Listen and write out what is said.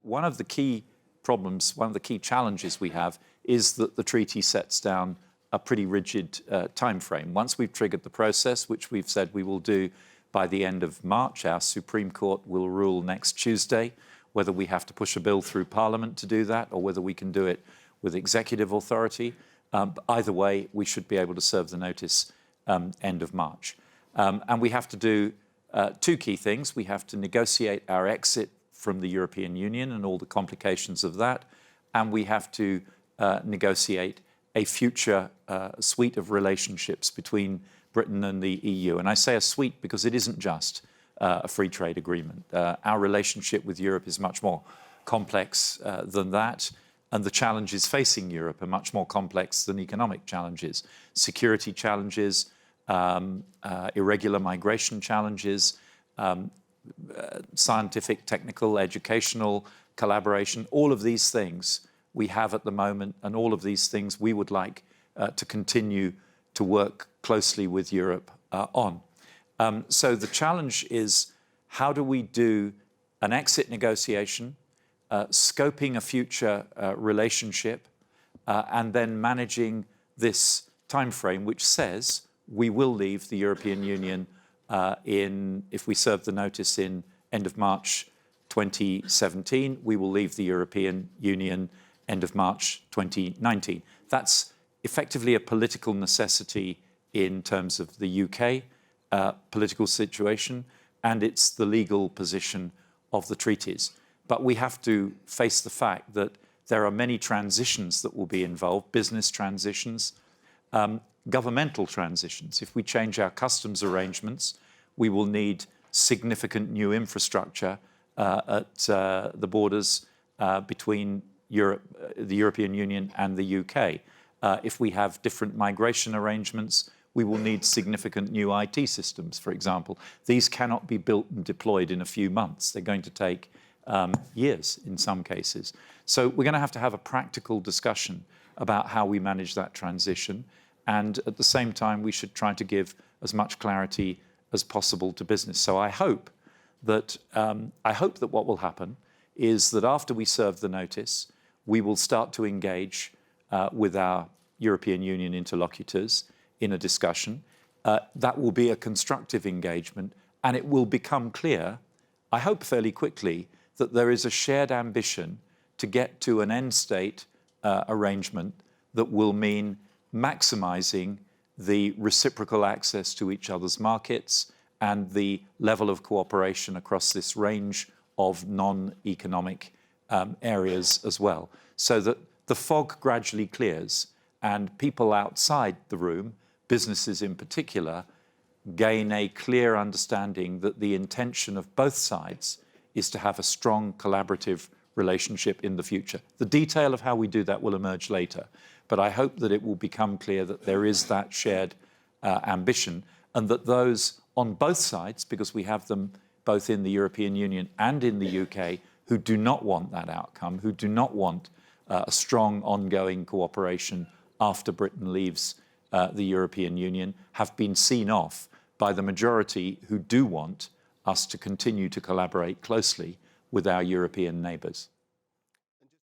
one of the key problems, one of the key challenges we have is that the treaty sets down a pretty rigid time frame. Once we've triggered the process, which we've said we will do by the end of March, our Supreme Court will rule next Tuesday whether we have to push a bill through Parliament to do that or whether we can do it with executive authority. But either way, we should be able to serve the notice end of March. And we have to do two key things. We have to negotiate our exit from the European Union and all the complications of that. And we have to negotiate a future suite of relationships between Britain and the EU. And I say a suite because it isn't just a free trade agreement. Our relationship with Europe is much more complex than that. And the challenges facing Europe are much more complex than economic challenges. Security challenges, irregular migration challenges, scientific, technical, educational collaboration, all of these things we have at the moment, and all of these things we would like to continue to work closely with Europe on. So the challenge is, how do we do an exit negotiation, scoping a future relationship, and then managing this time frame which says we will leave the European Union if we serve the notice in end of March 2017, we will leave the European Union end of March 2019. That's effectively a political necessity in terms of the UK political situation, and it's the legal position of the treaties. But we have to face the fact that there are many transitions that will be involved, business transitions, governmental transitions. If we change our customs arrangements, we will need significant new infrastructure at the borders between Europe, the European Union and the UK. If we have different migration arrangements, we will need significant new IT systems, for example. These cannot be built and deployed in a few months. They're going to take years in some cases. So we're going to have a practical discussion about how we manage that transition. And at the same time, we should try to give as much clarity as possible to business. So I hope that what will happen is that after we serve the notice, we will start to engage with our European Union interlocutors in a discussion. That will be a constructive engagement, and it will become clear, I hope fairly quickly, that there is a shared ambition to get to an end state arrangement that will mean maximising the reciprocal access to each other's markets and the level of cooperation across this range of non-economic areas as well, so that the fog gradually clears and people outside the room, businesses in particular, gain a clear understanding that the intention of both sides is to have a strong collaborative relationship in the future. The detail of how we do that will emerge later, but I hope that it will become clear that there is that shared ambition, and that those on both sides, because we have them both in the European Union and in the UK, who do not want that outcome, who do not want a strong ongoing cooperation after Britain leaves the European Union, have been seen off by the majority who do want us to continue to collaborate closely with our European neighbours.